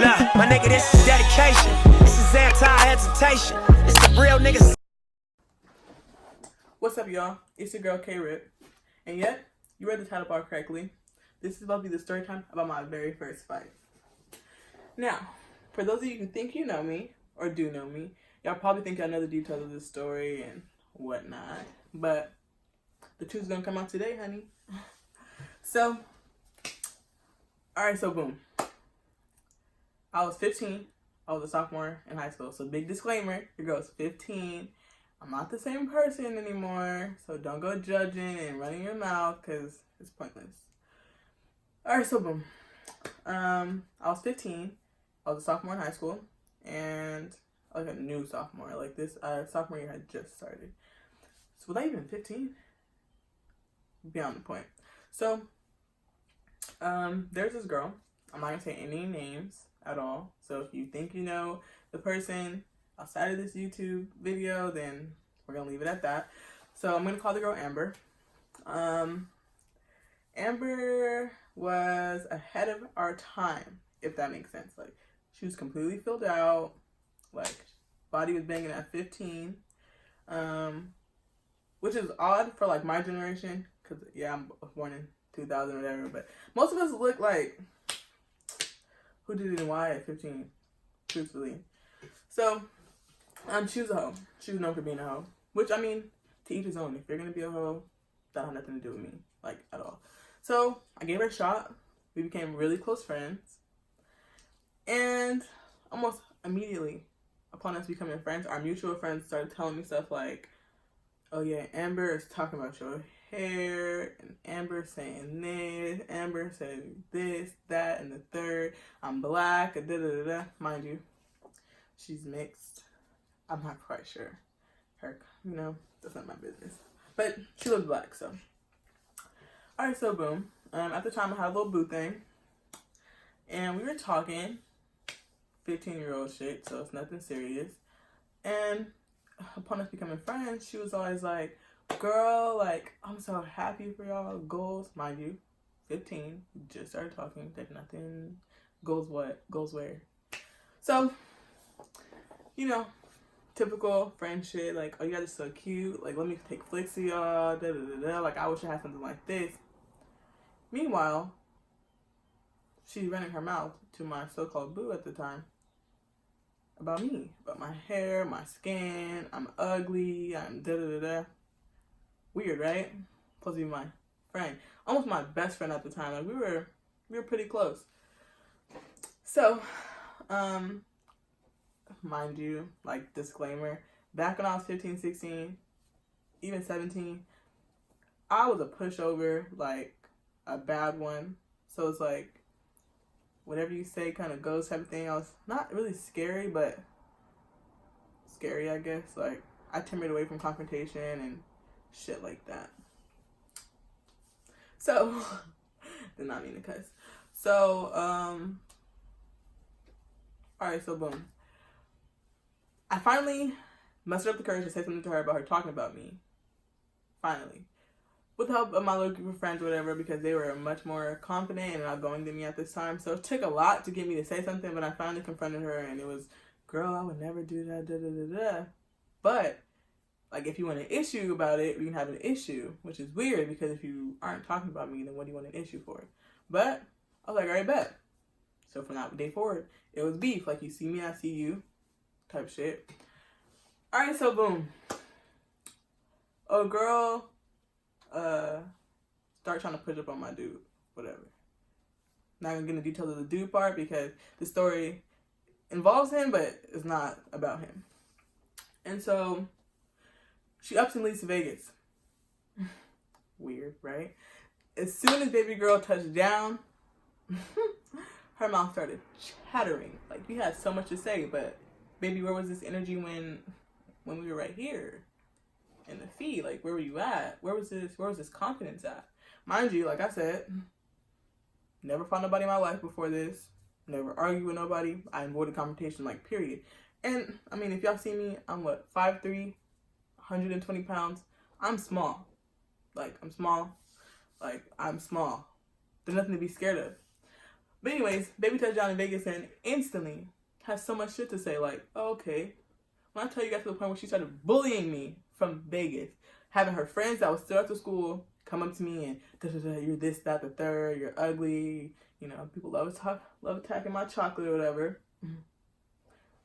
Look, my nigga, this is dedication. This is anti-hesitation. It's the real niggas. What's up, y'all? It's your girl K-Rip. And yet, you read the title bar correctly. This is about to be the story time about my very first fight. Now, for those of you who think you know me, or do know me, y'all probably think I know the details of this story and whatnot. But the truth's gonna come out today, honey. So, alright, so boom. I was 15. I was a sophomore in high school. So big disclaimer, your girl's 15. I'm not the same person anymore. So don't go judging and running your mouth because it's pointless. Alright, so boom. I was 15. I was a sophomore in high school. And like a new sophomore. Like this sophomore year had just started. So was I even 15? Beyond the point. So there's this girl. I'm not gonna say any names at all. So if you think you know the person outside of this YouTube video, then we're gonna leave it at that. So I'm gonna call the girl Amber. Amber was ahead of our time, if that makes sense. Like she was completely filled out, like body was banging at 15, which is odd for like my generation, cause yeah, I'm born in 2000 or whatever, but most of us look like who did it and why at 15, truthfully. So, she was a hoe. She was known for being a hoe. Which, I mean, to each his own. If you're going to be a hoe, that had nothing to do with me. Like, at all. So, I gave her a shot. We became really close friends. And almost immediately, upon us becoming friends, our mutual friends started telling me stuff like, oh yeah, Amber is talking about your hair, and Amber saying this, Amber saying this, that, and the third. I'm black, da-da-da-da. Mind you, she's mixed. I'm not quite sure. Her, that's not my business. But she looks black, so. Alright, so boom. At the time, I had a little boo thing. And we were talking 15-year-old shit, so it's nothing serious. And upon us becoming friends, she was always like, girl, like, I'm so happy for y'all. Goals, mind you, 15, just started talking, did nothing. Goals what? Goals where? So, typical friend shit, like, oh, you guys are so cute, like, let me take flicks of y'all, da-da-da-da, like, I wish I had something like this. Meanwhile, she's running her mouth to my so-called boo at the time about me, about my hair, my skin, I'm ugly, I'm da-da-da-da. Weird, right? Supposed to be my friend. Almost my best friend at the time. Like, we were pretty close. So, mind you, like, disclaimer, back when I was 15, 16, even 17, I was a pushover, like, a bad one. So it's like, whatever you say kind of goes type of thing. I was not really scary, but scary, I guess. Like, I turned away from confrontation and shit like that. So, did not mean to cuss. So, alright, so boom. I finally mustered up the courage to say something to her about her talking about me. Finally. With the help of my little group of friends or whatever, because they were much more confident and outgoing than me at this time. So it took a lot to get me to say something, but I finally confronted her and it was, girl, I would never do that, da-da-da-da. But, like, if you want an issue about it, we can have an issue, which is weird because if you aren't talking about me, then what do you want an issue for? But I was like, all right, bet. So from that day forward, it was beef. Like, you see me, I see you type shit. All right, so boom. Oh, girl, start trying to push up on my dude, whatever. Not gonna get into the details of the dude part because the story involves him, but it's not about him. And so she ups and leaves to Vegas. Weird, right? As soon as baby girl touched down, her mouth started chattering. Like, we had so much to say, but baby, where was this energy when we were right here in the feed? Like, where were you at? Where was this confidence at? Mind you, like I said, never fought nobody in my life before this. Never argued with nobody. I avoided confrontation, like, period. And, I mean, if y'all see me, I'm 5'3", 120 pounds. I'm small. Like, I'm small. Like, I'm small. There's nothing to be scared of. But anyways, baby touched down in Vegas and instantly has so much shit to say. Like, oh, okay. When I tell you, got to the point where she started bullying me from Vegas, having her friends that was still at the school come up to me and you're this, that, the third, you're ugly. You know, people love attacking my chocolate or whatever.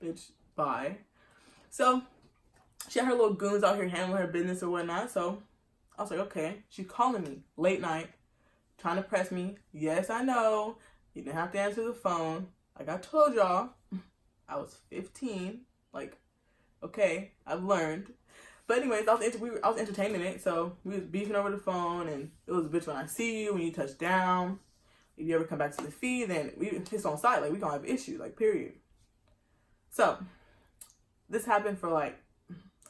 Bitch, bye. So she had her little goons out here handling her business or whatnot. So I was like, okay. She's calling me late night, trying to press me. Yes, I know. You didn't have to answer the phone. Like I told y'all, I was 15. Like, okay, I've learned. But anyways, I was entertaining it. So we was beefing over the phone, and it was, bitch, when I see you, when you touch down, if you ever come back to the feed, then it's on site. Like, we gonna have an issue, like, period. So this happened for like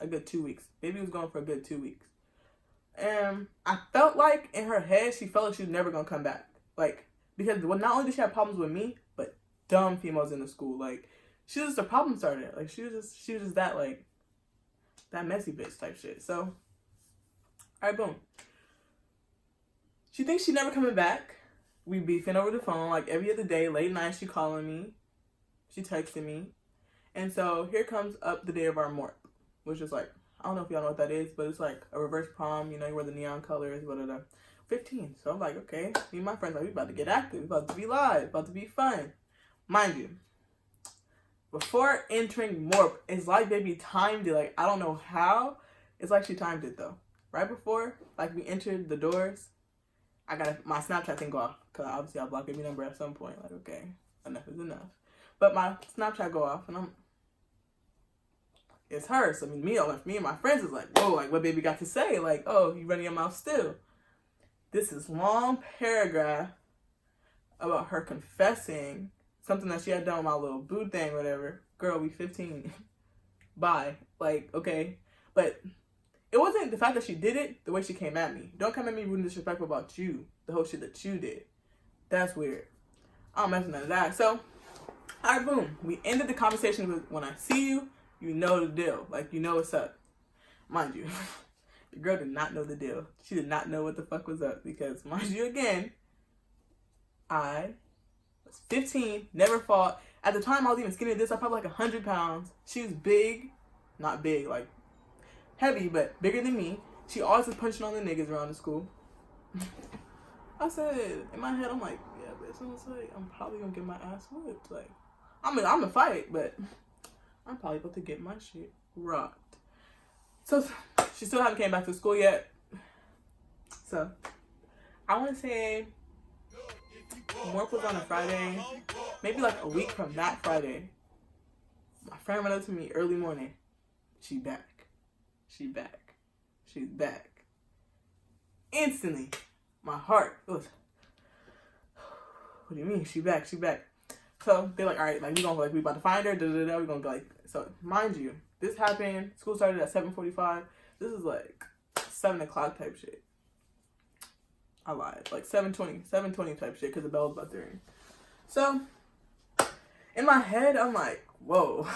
a good 2 weeks. Baby was going for a good 2 weeks. And I felt like in her head, she felt like she was never gonna come back. Like, because not only did she have problems with me, but dumb females in the school. Like, she was just a problem starter. Like, she was just that, like, that messy bitch type shit. So, all right, boom. She thinks she's never coming back. We beefing over the phone like every other day. Late night, she calling me. She texting me. And so here comes up the day of our morp, which is like, I don't know if y'all know what that is, but it's like a reverse prom. You know, you wear the neon colors, whatever. 15. So I'm like, okay, me and my friends, like, we about to get active. We about to be live. About to be fun. Mind you, before entering morp, it's like baby timed it. Like, I don't know how. It's like she timed it, though. Right before, like, we entered the doors, I got my Snapchat thing go off. Because obviously I blocked baby number at some point. Like, okay, enough is enough. But my Snapchat go off, and it's her. So me and my friends is like, whoa, like, what baby got to say? Like, oh, you running your mouth still. This is long paragraph about her confessing something that she had done with my little boo thing, whatever. Girl, we 15. Bye. Like, okay. But it wasn't the fact that she did it, the way she came at me. Don't come at me rude and disrespectful about you. The whole shit that you did. That's weird. I don't mess with none of that. So, all right, boom. We ended the conversation with, when I see you, you know the deal. Like, you know what's up. Mind you, the girl did not know the deal. She did not know what the fuck was up. Because, mind you, again, I was 15, never fought. At the time I was even skinny this, I probably like 100 pounds. She was big, not big, like heavy, but bigger than me. She always was punching on the niggas around the school. I said, in my head, I'm like, yeah, but someone's like, I'm probably gonna get my ass whipped. Like, I'm gonna fight, but I'm probably about to get my shit rocked. So she still haven't came back to school yet. So I want to say morp was on a Friday, maybe like a week from that Friday. My friend went up to me early morning. She back. She back. She's back. Instantly, my heart was, what do you mean? She back. She back. So they're like, all right, like we about to find her. We're gonna go like, so mind you, this happened. School started at 7:45. This is like 7 o'clock type shit. I lied. Like 7:20 type shit because the bell was about to ring. So, in my head, I'm like, whoa,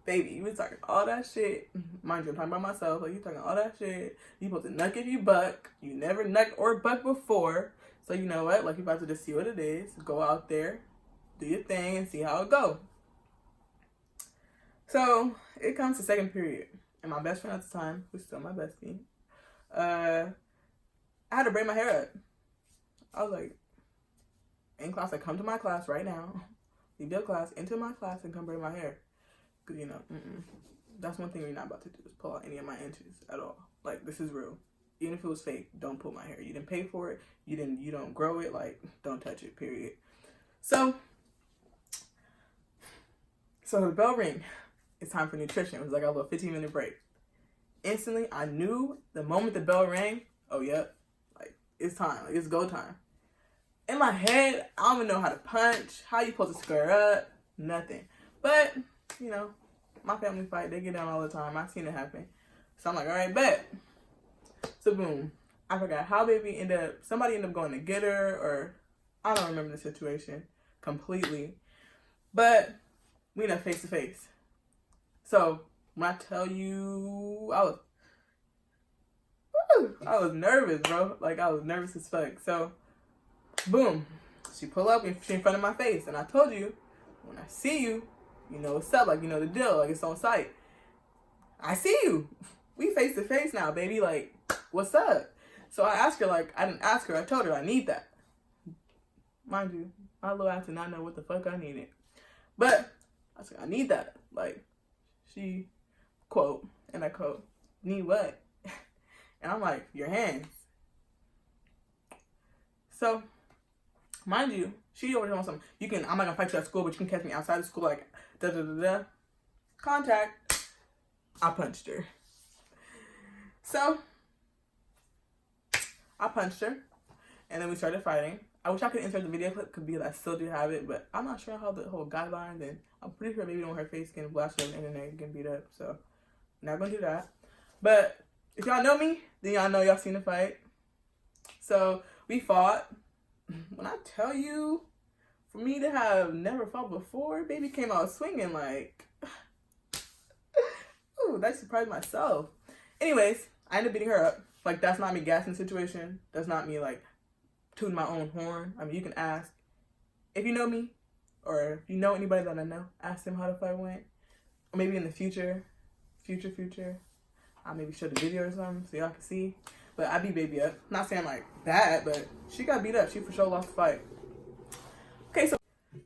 baby, you was talking all that shit. Mind you, I'm talking about myself. Like, you talking all that shit. You supposed to nuck if you buck. You never nuck or buck before. So, you know what? Like, you about to just see what it is. Go out there, do your thing, and see how it go. So, it comes to second period. And my best friend at the time, who's still my bestie, I had to braid my hair up. I was like, in class, like, come to my class right now. Leave your class, enter my class, and come braid my hair. Because, you know, that's one thing we're not about to do is pull out any of my inches at all. Like, this is real. Even if it was fake, don't pull my hair. You didn't pay for it. You don't grow it. Like, don't touch it, period. So the bell ring. It's time for nutrition. It was like a little 15-minute break. Instantly, I knew the moment the bell rang, oh, yep, like, it's time. Like, it's go time. In my head, I don't even know how to punch, how you supposed to square up, nothing. But, you know, my family fight, they get down all the time. I've seen it happen. So I'm like, all right, bet. So boom. I forgot how baby somebody ended up going to get her, or I don't remember the situation completely. But we ended up face to face. So when I tell you, I was nervous, bro. Like, I was nervous as fuck. So, boom. She pull up and she in front of my face. And I told you, when I see you, you know what's up. Like, you know the deal. Like, it's on sight. I see you. We face to face now, baby. Like, what's up? So I asked her, like, I didn't ask her. I told her I need that. Mind you, my little ass did not know what the fuck I needed. But I said, I need that. Like, she, quote, and I quote, need what? And I'm like, your hands. So, mind you, she always wants something. I'm not gonna fight you at school, but you can catch me outside of school, like, da da da da. Contact. I punched her. So, I punched her, and then we started fighting. I wish I could insert the video clip because I still do have it, but I'm not sure how the whole guidelines, and I'm pretty sure maybe don't her face getting blasted on the internet and getting beat up, so not gonna do that. But if y'all know me, then y'all know y'all seen the fight. So we fought. When I tell you, for me to have never fought before, baby came out swinging like, ooh, that surprised myself. Anyways, I ended up beating her up. Like, that's not me gassing the situation. That's not me, like, tooting my own horn. I mean, you can ask. If you know me, or if you know anybody that I know, ask them how the fight went. Or maybe in the future, I'll maybe show the video or something so y'all can see. But I beat baby up. Not saying, like, that, but she got beat up. She for sure lost the fight. Okay,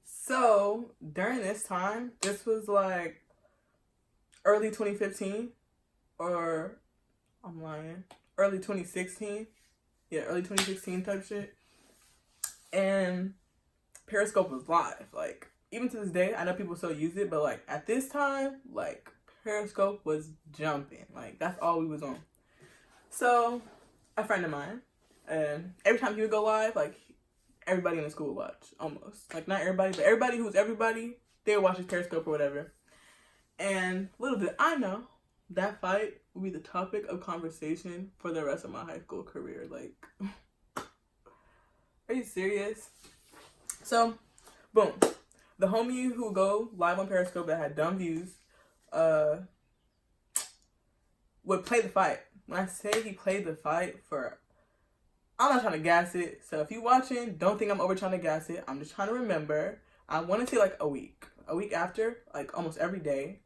so during this time, this was, like, early 2015, or, I'm lying, early 2016. Yeah, early 2016 type shit. And Periscope was live. Like, even to this day, I know people still use it, but, like, at this time, like, Periscope was jumping. Like, that's all we was on. So, a friend of mine, and every time he would go live, like, everybody in the school would watch, almost. Like, not everybody, but everybody who's everybody, they would watch his Periscope or whatever. And little did I know, that fight would be the topic of conversation for the rest of my high school career. Like, are you serious? So, boom. The homie who go live on Periscope that had dumb views, would play the fight. When I say he played the fight I'm not trying to gas it. So if you watching, don't think I'm over trying to gas it. I'm just trying to remember. I want to say like a week after, like almost every day.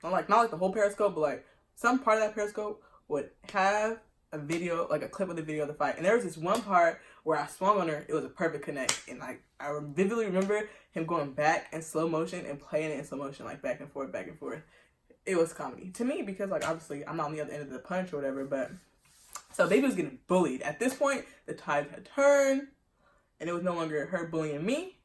Not like the whole Periscope, but like some part of that Periscope would have a video, like a clip of the video of the fight. And there was this one part where I swung on her. It was a perfect connect. And like, I vividly remember him going back in slow motion and playing it in slow motion, like back and forth, back and forth. It was comedy to me because like, obviously I'm not on the other end of the punch or whatever, but so baby was getting bullied. At this point, the tide had turned and it was no longer her bullying me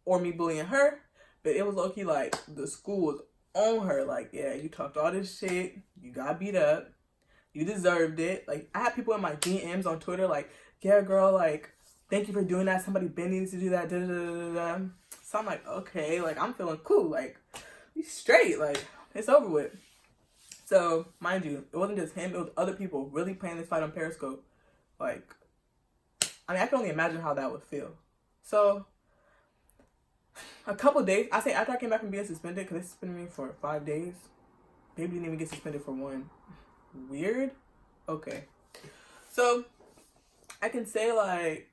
or me bullying her, but it was low-key like the school was on her. Like, yeah, you talked all this shit. You got beat up. You deserved it. Like, I had people in my DMs on Twitter like, yeah, girl, like, thank you for doing that. Somebody been needed to do that. Da, da, da, da. So I'm like, okay, like, I'm feeling cool. Like, we straight. Like, it's over with. So, mind you, it wasn't just him. It was other people really playing this fight on Periscope. Like, I mean, I can only imagine how that would feel. So, a couple days, I say after I came back from being suspended, because they suspended me for 5 days. Baby didn't even get suspended for 1. Weird? Okay. So, I can say, like,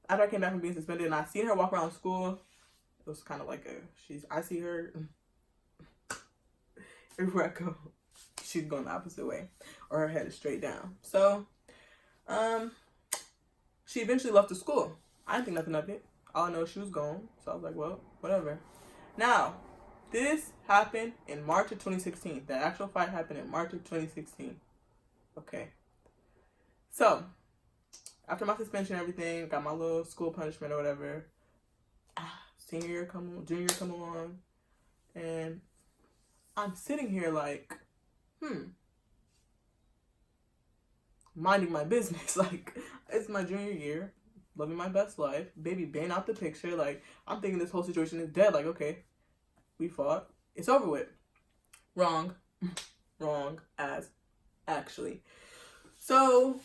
after I came back from being suspended and I seen her walk around school, it was kind of like I see her everywhere I go, she's going the opposite way, or her head is straight down. So, she eventually left the school. I didn't think nothing of it. All I know is she was gone. So I was like, well, whatever. Now, this happened in March of 2016. The actual fight happened in March of 2016. Okay. So, after my suspension and everything, got my little school punishment or whatever. Junior year come along. And I'm sitting here like, minding my business. Like, it's my junior year. Living my best life. Baby been out the picture. Like, I'm thinking this whole situation is dead. Like, okay, we fought. It's over with. Wrong. Wrong as actually. So,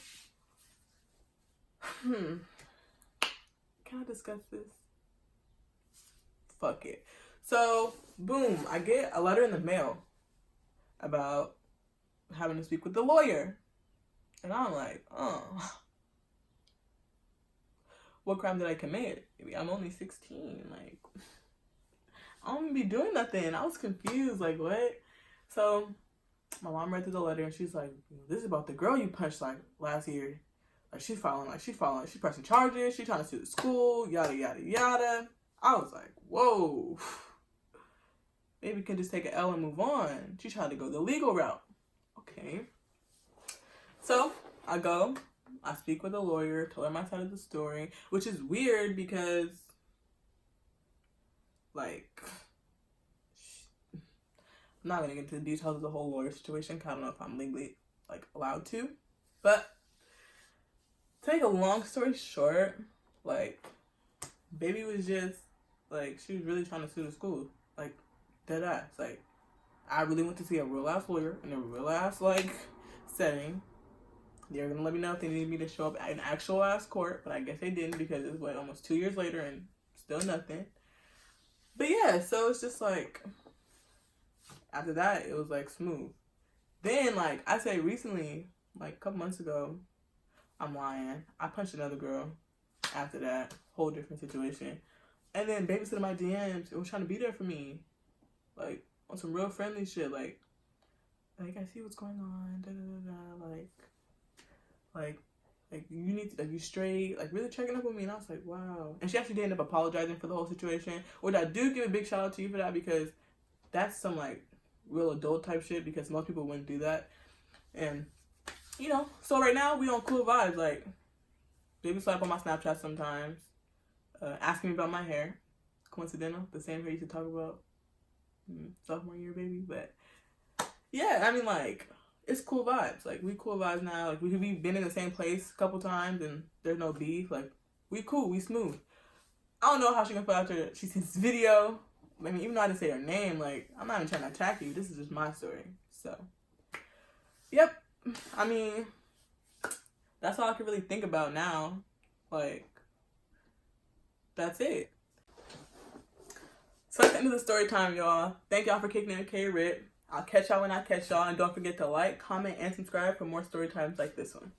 can I discuss this? Fuck it. So, boom, I get a letter in the mail about having to speak with the lawyer. And I'm like, oh. what crime did I commit? I'm only 16. Like, I don't be doing nothing. I was confused. Like, what? So my mom read through the letter and she's like, this is about the girl you punched like last year. Like, she's pressing charges. She's trying to sue the school. Yada, yada, yada. I was like, whoa. Maybe we can just take an L and move on. She tried to go the legal route. Okay. So I go. I speak with a lawyer, tell her my side of the story, which is weird because, like, I'm not going to get into the details of the whole lawyer situation because I don't know if I'm legally, like, allowed to. But to make a long story short, like, baby was just, like, she was really trying to sue the school. Like, dead ass. Like, I really went to see a real ass lawyer in a real ass, like, setting. They're going to let me know if they need me to show up at an actual ass court, but I guess they didn't because it's, what, almost 2 years later and still nothing. But yeah, so it's just like, after that, it was like smooth. Then, like, I say recently, like a couple months ago, I'm lying, I punched another girl after that, whole different situation. And then baby slid in my DMs and was trying to be there for me. Like, on some real friendly shit, like I see what's going on, da da da da, like you need to, like, you straight, like, really checking up with me. And I was like, wow. And she actually did end up apologizing for the whole situation, which I do give a big shout out to you for that, because that's some, like, real adult type shit, because most people wouldn't do that. And, you know, so right now we on cool vibes. Like, baby slap on my Snapchat sometimes, asking me about my hair. Coincidental, the same hair you used to talk about sophomore year, baby. But yeah, I mean, like, it's cool vibes. Like, we cool vibes now. Like, we've been in the same place a couple times and there's no beef. Like, we cool, we smooth. I don't know how she gonna feel after she sees this video. I mean, even though I didn't say her name, like, I'm not even trying to attack you. This is just my story. So, yep. I mean, that's all I can really think about now. Like, that's it. So that's the end of the story time, y'all. Thank y'all for kicking in K-Rip. I'll catch y'all when I catch y'all. And don't forget to like, comment, and subscribe for more story times like this one.